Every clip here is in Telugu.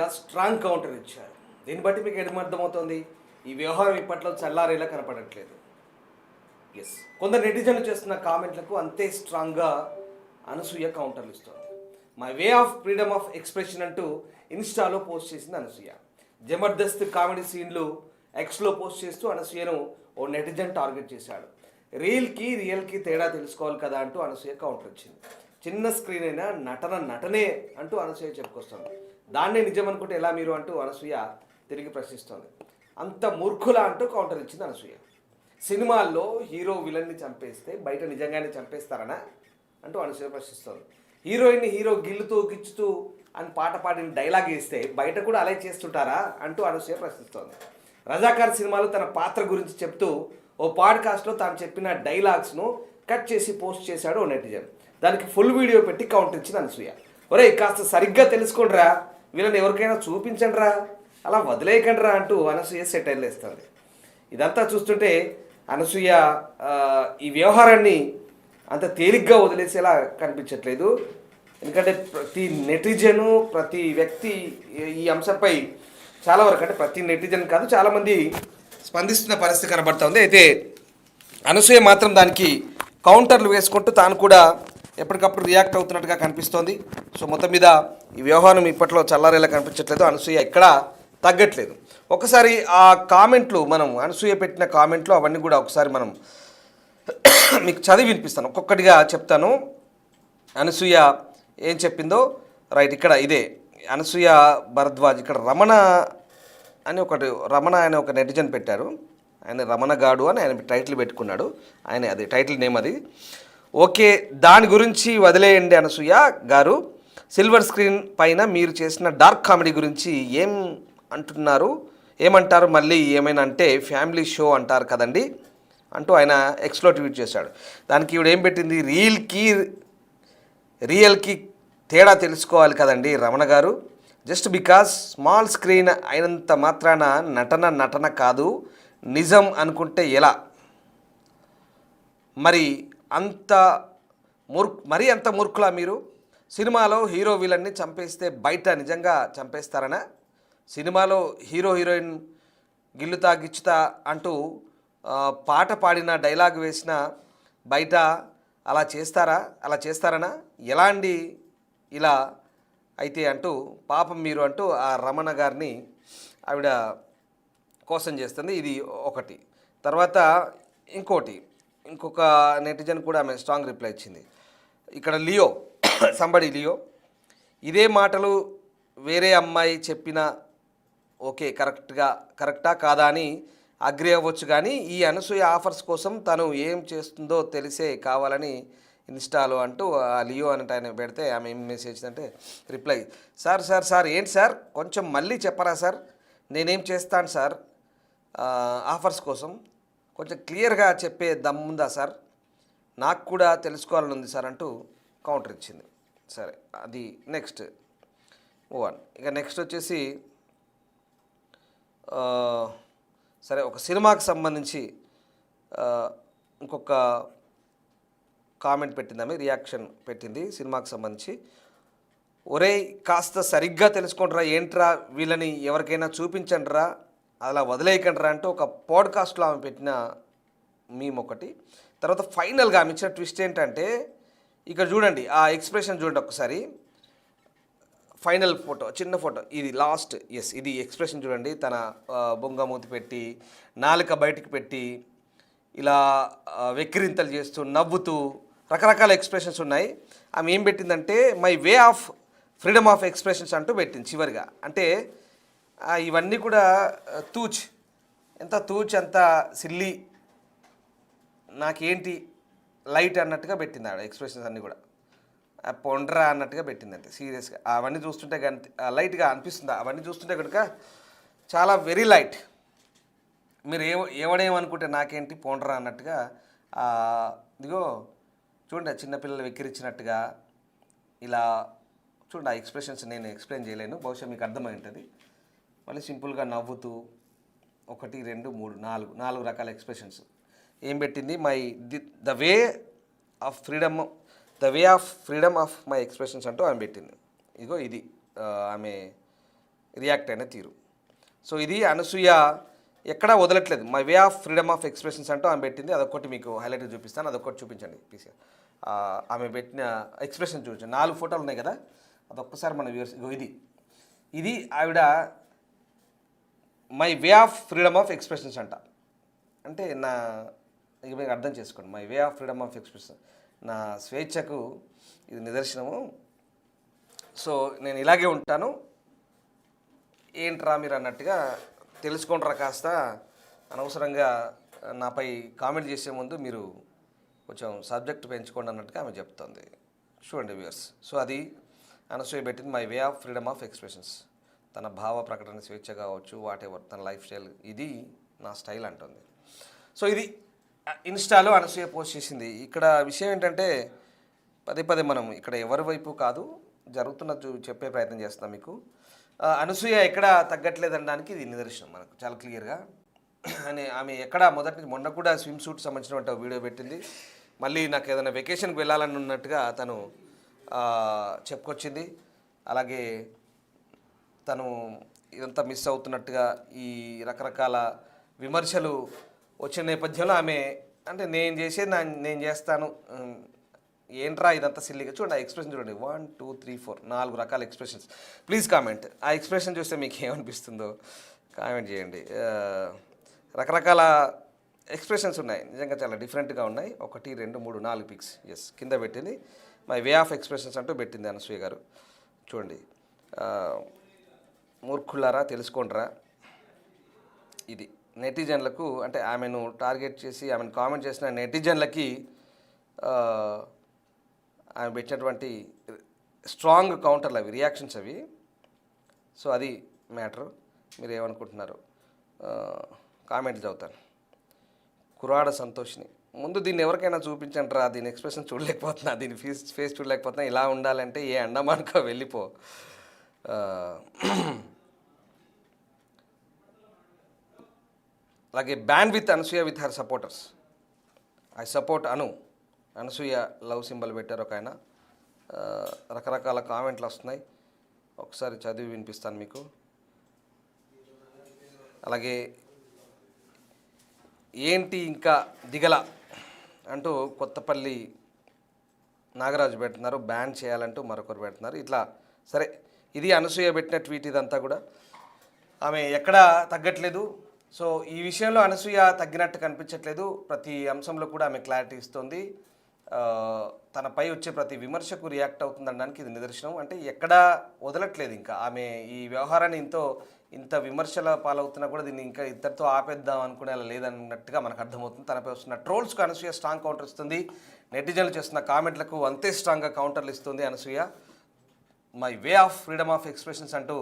అనసూయ స్ట్రాంగ్ కౌంటర్ ఇచ్చారు. దీన్ని బట్టి మీకు ఏమర్థమవుతోంది? ఈ వ్యవహారం ఇప్పట్లో చల్లారేలా కనపడట్లేదు. ఎస్, కొందరు నెటిజన్లు చేస్తున్న కామెంట్లకు అంతే స్ట్రాంగ్గా అనసూయ కౌంటర్లు ఇస్తుంది. My way of freedom of expression అంటూ ఇన్స్టాలో పోస్ట్ చేసింది అనసూయ. జబర్దస్త్ కామెడీ సీన్లు ఎక్స్లో పోస్ట్ చేస్తూ అనసూయను ఓ నెటిజన్ టార్గెట్ చేశాడు. రియల్కి తేడా తెలుసుకోవాలి కదా అంటూ అనసూయ కౌంటర్ ఇచ్చింది. చిన్న స్క్రీన్ అయినా నటనే అంటూ అనసూయ చెప్పుకొస్తుంది. దాన్నే నిజం అనుకుంటే ఎలా మీరు అంటూ అనసూయ తిరిగి ప్రశ్నిస్తోంది. అంత మూర్ఖులా అంటూ కౌంటర్ ఇచ్చింది అనసూయ. సినిమాల్లో హీరో విలన్ని చంపేస్తే బయట నిజంగానే చంపేస్తారనా అంటూ అనసూయ ప్రశ్నిస్తోంది. హీరోయిన్ని హీరో గిల్లుతూ గిచ్చుతూ అని పాట పాడిన డైలాగ్ ఇస్తే బయట కూడా అలే చేస్తుంటారా అంటూ అనసూయ ప్రశ్నిస్తోంది. రజాకార్ సినిమాలో తన పాత్ర గురించి చెప్తూ ఓ పాడ్కాస్ట్లో తాను చెప్పిన డైలాగ్స్ను కట్ చేసి పోస్ట్ చేశాడు ఓ నెటిజన్. దానికి ఫుల్ వీడియో పెట్టి కౌంటర్ ఇచ్చింది అనసూయ. ఒరే, కాస్త సరిగ్గా తెలుసుకోండిరా, వీళ్ళని ఎవరికైనా చూపించండిరా, అలా వదిలేయకండిరా అంటూ అనసూయ సెటైర్లు వేస్తుంది. ఇదంతా చూస్తుంటే అనసూయ ఈ వ్యవహారాన్ని అంత తేలిగ్గా వదిలేసేలా కనిపించట్లేదు. ఎందుకంటే ప్రతి నెటిజను, ప్రతి వ్యక్తి ఈ అంశంపై చాలా వరకు, అంటే ప్రతి నెటిజన్ కాదు, చాలామంది స్పందిస్తున్న పరిస్థితి కనబడుతుంది. అయితే అనసూయ మాత్రం దానికి కౌంటర్లు వేసుకుంటూ తాను కూడా ఎప్పటికప్పుడు రియాక్ట్ అవుతున్నట్టుగా కనిపిస్తోంది. సో మొత్తం మీద ఈ వ్యవహారం ఇప్పట్లో చల్లారేలా కనిపించట్లేదు. అనసూయ ఎక్కడా తగ్గట్లేదు. ఒకసారి ఆ కామెంట్లు, మనం అనసూయ పెట్టిన కామెంట్లు అవన్నీ కూడా ఒకసారి మనం మీకు చదివి వినిపిస్తాను, ఒక్కొక్కటిగా చెప్తాను. అనసూయ ఏం చెప్పిందో రైట్. ఇక్కడ ఇదే అనసూయ భరద్వాజ్. ఇక్కడ రమణ అనే ఒక నెటిజన్ పెట్టారు. ఆయన రమణ గాడు అని ఆయన టైటిల్ పెట్టుకున్నాడు. ఆయన అది టైటిల్ నేమ్ అది. ఓకే, దాని గురించి వదిలేయండి అనసూయ గారు. సిల్వర్ స్క్రీన్ పైన మీరు చేసిన డార్క్ కామెడీ గురించి ఏమంటారు? మళ్ళీ ఏమైనా అంటే ఫ్యామిలీ షో అంటారు కదండి అంటూ ఆయన ఎక్స్లో ట్వీట్ చేశాడు. దానికి ఈవిడ ఏం పెట్టింది? రియల్కి తేడా తెలుసుకోవాలి కదండి రమణ గారు. జస్ట్ బికాస్ స్మాల్ స్క్రీన్ అయినంత మాత్రాన నటన కాదు, నిజం అనుకుంటే ఎలా? మరీ అంత మూర్ఖులా మీరు? సినిమాలో హీరో విలన్ని చంపేస్తే బయట నిజంగా చంపేస్తారనా? సినిమాలో హీరోయిన్ గిచ్చుతా అంటూ పాట పాడిన డైలాగ్ వేసిన బయట అలా చేస్తారనా? ఎలాంటి ఇలా అయితే అంటూ పాపం మీరు అంటూ ఆ రమణ గారిని ఆవిడ కోసం చేస్తుంది. ఇది ఒకటి. తర్వాత ఇంకొక నెటిజన్ కూడా ఆమె స్ట్రాంగ్ రిప్లై ఇచ్చింది. ఇక్కడ లియో ఇదే మాటలు వేరే అమ్మాయి చెప్పినా ఓకే, కరెక్టా కాదా అని అగ్రి అవ్వచ్చు, కానీ ఈ అనసూయ ఆఫర్స్ కోసం తను ఏం చేస్తుందో తెలిసే కావాలని ఇన్స్టాలో అంటూ ఆ లియో అన్నట్టు ఆయన పెడితే ఆమె ఏం మెసేజ్ అంటే రిప్లై, సార్ ఏంటి సార్, కొంచెం మళ్ళీ చెప్పరా సార్, నేనేం చేస్తాను సార్ ఆఫర్స్ కోసం, కొంచెం క్లియర్గా చెప్పే దమ్ముందా సార్, నాకు కూడా తెలుసుకోవాలని ఉంది సార్ అంటూ కౌంటర్ ఇచ్చింది. సరే, అది నెక్స్ట్ వన్. ఇక నెక్స్ట్ వచ్చేసి సరే, ఒక సినిమాకి సంబంధించి ఇంకొక కామెంట్ పెట్టింది, ఆమె రియాక్షన్ పెట్టింది సినిమాకి సంబంధించి. ఒరేయ్, కాస్త సరిగ్గా తెలుసుకుంటారా, ఏంట్రా వీళ్ళని ఎవరికైనా చూపించండిరా, అలా వదిలేయకండిరా అంటూ ఒక పాడ్కాస్ట్లో ఆమె పెట్టిన మీమ్ ఒకటి. తర్వాత ఫైనల్గా ఆమె ఇచ్చిన ట్విస్ట్ ఏంటంటే, ఇక్కడ చూడండి, ఆ ఎక్స్ప్రెషన్ చూడండి ఒకసారి, ఫైనల్ ఫోటో, చిన్న ఫోటో, ఇది లాస్ట్. ఇది ఎక్స్ప్రెషన్ చూడండి. తన బొంగమూతి పెట్టి, నాలుక బయటికి పెట్టి, ఇలా వెక్కిరింతలు చేస్తూ, నవ్వుతూ, రకరకాల ఎక్స్ప్రెషన్స్ ఉన్నాయి. ఆమె ఏం పెట్టిందంటే my way of freedom of expressions అంటూ పెట్టింది చివరిగా. అంటే ఇవన్నీ కూడా అంత సిల్లీ, నాకేంటి లైట్ అన్నట్టుగా పెట్టింది ఆడ. ఎక్స్ప్రెషన్స్ అన్నీ కూడా పొండ్రా అన్నట్టుగా పెట్టిందంటే సీరియస్గా. అవన్నీ చూస్తుంటే లైట్గా అనిపిస్తుంది. అవన్నీ చూస్తుంటే కనుక చాలా వెరీ లైట్. మీరు ఎవడేమనుకుంటే నాకేంటి పొండ్రా అన్నట్టుగా. ఇదిగో చూడండి, చిన్నపిల్లలు వెక్కిరించినట్టుగా ఇలా చూడండి. ఆ ఎక్స్ప్రెషన్స్ నేను ఎక్స్ప్లెయిన్ చేయలేను, బహుశా మీకు అర్థమై ఉంటుంది. మళ్ళీ సింపుల్గా నవ్వుతూ 1 2 3 4 రకాల ఎక్స్ప్రెషన్స్. ఏం పెట్టింది? The way of freedom of my expressions అంటూ ఆమె పెట్టింది. ఇదిగో ఇది ఆమె రియాక్ట్ అయిన తీరు. సో ఇది అనసూయ ఎక్కడా వదలట్లేదు. My way of freedom of expressions అంటూ ఆమె పెట్టింది. అదొకటి మీకు హైలైట్ చూపిస్తాను, అదొకటి చూపించండి ప్లీజ్. ఆమె పెట్టిన ఎక్స్ప్రెషన్ చూపించండి. 4 ఫోటోలు ఉన్నాయి కదా, అదొక్కసారి మన వ్యూవర్స్. ఇది ఆవిడ my way of freedom of expressions అంట. అంటే ఇక మీకు అర్థం చేసుకోండి, my way of freedom of expression, నా స్వేచ్ఛకు ఇది నిదర్శనము. సో నేను ఇలాగే ఉంటాను, ఏంట్రా మీరు అన్నట్టుగా తెలుసుకుంటారా, కాస్త అనవసరంగా నాపై కామెంట్ చేసే ముందు మీరు కొంచెం సబ్జెక్ట్ పెంచుకోండి అన్నట్టుగా ఆమె చెప్తుంది. చూడండి వ్యూవర్స్. సో అది అనసూయ పెట్టింది my way of freedom of expressions. తన భావ ప్రకటన స్వేచ్ఛ కావచ్చు, వాట్ ఎవర్, తన లైఫ్ స్టైల్, ఇది నా స్టైల్ అంటుంది. సో ఇది ఇన్స్టాలో అనసూయ పోస్ట్ చేసింది. ఇక్కడ విషయం ఏంటంటే పదే మనం ఇక్కడ ఎవరి వైపు కాదు, జరుగుతున్న చెప్పే ప్రయత్నం చేస్తాం మీకు. అనసూయ ఎక్కడ తగ్గట్లేదనడానికి ఇది నిదర్శనం మనకు చాలా క్లియర్గా. అని ఆమె ఎక్కడ మొన్న కూడా స్విమ్ సూట్ సంబంధించిన వీడియో పెట్టింది. మళ్ళీ నాకు ఏదైనా వెకేషన్కి వెళ్ళాలని ఉన్నట్టుగా తను చెప్పుకొచ్చింది. అలాగే తను ఇదంతా మిస్ అవుతున్నట్టుగా ఈ రకరకాల విమర్శలు వచ్చిన నేపథ్యంలో ఆమె అంటే నేను చేసేది నేను చేస్తాను, ఏంట్రా ఇదంతా సిల్లీగా. చూడండి ఆ ఎక్స్ప్రెషన్ చూడండి, 1 2 3 4 4 రకాల ఎక్స్ప్రెషన్స్. ప్లీజ్ కామెంట్, ఆ ఎక్స్ప్రెషన్ చూస్తే మీకు ఏమనిపిస్తుందో కామెంట్ చేయండి. రకరకాల ఎక్స్ప్రెషన్స్ ఉన్నాయి, నిజంగా చాలా డిఫరెంట్గా ఉన్నాయి. 1 2 3 4 పిక్స్ ఎస్ కింద పెట్టింది. మై వే ఆఫ్ ఎక్స్ప్రెషన్స్ అంటూ పెట్టింది అనసూయ గారు. చూడండి, మూర్ఖులారా తెలుసుకోండిరా. ఇది నెటిజన్లకు, అంటే ఆమెను టార్గెట్ చేసి ఆమెను కామెంట్ చేసిన నెటిజన్లకి ఆమె పెట్టినటువంటి స్ట్రాంగ్ కౌంటర్లు అవి, రియాక్షన్స్ అవి. సో అది మ్యాటర్. మీరు ఏమనుకుంటున్నారు కామెంట్లు చదువుతాను. కురాడ సంతోష్ని, ముందు దీన్ని ఎవరికైనా చూపించండి రా, దీని ఎక్స్ప్రెషన్ చూడలేకపోతున్నా, దీని ఫేస్ చూడలేకపోతున్నా, ఇలా ఉండాలంటే ఏ అండమానుకో వెళ్ళిపో. అలాగే ban with Anasuya with her supporters, I support Anasuya love symbol పెట్టారు ఒక ఆయన. రకరకాల కామెంట్లు వస్తున్నాయి, ఒకసారి చదివి వినిపిస్తాను మీకు. అలాగే ఏంటి ఇంకా దిగల అంటూ కొత్తపల్లి నాగరాజు పెడుతున్నారు, బ్యాన్ చేయాలంటూ మరొకరు పెడుతున్నారు. ఇట్లా సరే, ఇది అనసూయ పెట్టిన ట్వీట్. ఇదంతా కూడా ఆమె ఎక్కడా తగ్గట్లేదు. సో ఈ విషయంలో అనసూయ తగ్గినట్టు కనిపించట్లేదు. ప్రతి అంశంలో కూడా ఆమె క్లారిటీ ఇస్తుంది. తనపై వచ్చే ప్రతి విమర్శకు రియాక్ట్ అవుతుందనడానికి ఇది నిదర్శనం. అంటే ఎక్కడా వదలట్లేదు ఇంకా ఆమె ఈ వ్యవహారాన్ని. ఇంత విమర్శల పాలవుతున్నా కూడా దీన్ని ఇంకా ఇద్దరితో ఆపేద్దాం అనుకునేలా లేదన్నట్టుగా మనకు అర్థమవుతుంది. తనపై వస్తున్న ట్రోల్స్కు అనసూయ స్ట్రాంగ్ కౌంటర్ ఇస్తుంది. నెటిజన్లు చేస్తున్న కామెంట్లకు అంతే స్ట్రాంగ్గా కౌంటర్లు ఇస్తుంది Anasuya. My way of freedom of expressions అంటూ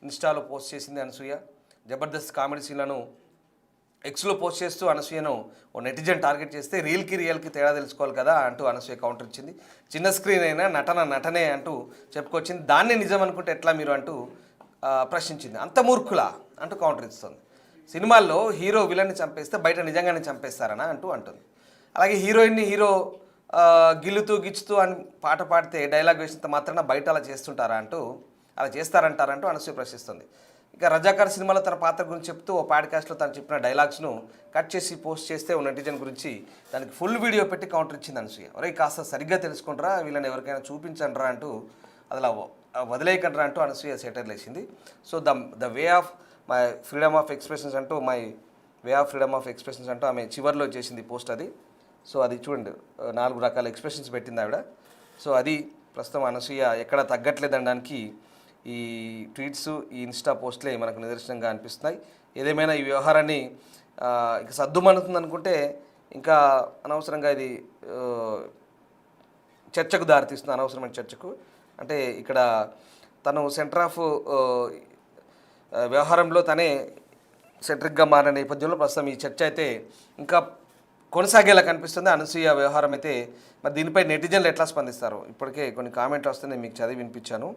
ఇన్స్టాలో పోస్ట్ చేసింది అనసూయ. జబర్దస్త్ కామెడీ సీన్లను ఎక్స్లో పోస్ట్ చేస్తూ అనసూయను ఓ నెటిజన్ టార్గెట్ చేస్తే రియల్కి తేడా తెలుసుకోవాలి కదా అంటూ అనసూయ కౌంటర్ ఇచ్చింది. చిన్న స్క్రీన్ అయినా నటనే అంటూ చెప్పుకొచ్చింది. దాన్ని నిజం అనుకుంటే ఎట్లా మీరు అంటూ ప్రశ్నించింది. అంత మూర్ఖులా అంటూ కౌంటర్ ఇస్తుంది. సినిమాల్లో హీరో విలన్ని చంపేస్తే బయట నిజంగానే చంపేస్తారనా అంటుంది. అలాగే హీరో గిల్లుతూ గిచ్చుతూ అని పాట పాడితే డైలాగ్ వేసినంత మాత్రాన బయట అలా చేస్తారంటారంటూ అనసూయ ప్రశ్నిస్తుంది. ఇక రజాకార్ సినిమాలో తన పాత్ర గురించి చెప్తూ ఓ పాడ్కాస్ట్లో తను చెప్పిన డైలాగ్స్ను కట్ చేసి పోస్ట్ చేస్తే ఓ నెటిజన్ గురించి దానికి ఫుల్ వీడియో పెట్టి కౌంటర్ ఇచ్చింది అనసూయ. ఒరే కాస్త సరిగ్గా తెలుసుకుంటారా, వీళ్ళని ఎవరికైనా చూపించండిరా అంటూ, అదిలా వదిలేయకండ్రా అంటూ అనసూయ సెటర్లు వేసింది. So the way of my freedom of expressions అంటూ ఆమె చివరిలో చేసింది పోస్ట్ అది. సో అది చూడండి, 4 రకాల ఎక్స్ప్రెషన్స్ పెట్టింది ఆవిడ. సో అది ప్రస్తుతం అనసూయ ఎక్కడ తగ్గట్లేదనడానికి ఈ ట్వీట్స్, ఈ ఇన్స్టా పోస్ట్లే మనకు నిదర్శనంగా అనిపిస్తున్నాయి. ఏదేమైనా ఈ వ్యవహారాన్ని ఇక సద్దుమణుతుంది అనుకుంటే ఇంకా అనవసరంగా ఇది చర్చకు దారితీస్తుంది, అనవసరమైన చర్చకు. అంటే ఇక్కడ తను సెంటర్ ఆఫ్ వ్యవహారంలో తనే సెంట్రిక్గా మారిన నేపథ్యంలో ప్రస్తుతం ఈ చర్చ అయితే ఇంకా కొనసాగేలా కనిపిస్తుంది. అనసూయ వ్యవహారం అయితే మరి దీనిపై నెటిజన్లు ఎట్లా స్పందిస్తారు? ఇప్పటికే కొన్ని కామెంట్లు వస్తే నేను మీకు చదివి వినిపించాను.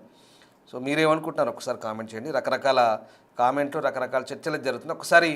సో మీరేమనుకుంటున్నారు ఒకసారి కామెంట్ చేయండి. రకరకాల కామెంట్లు, రకరకాల చర్చలు జరుగుతుంది. ఒకసారి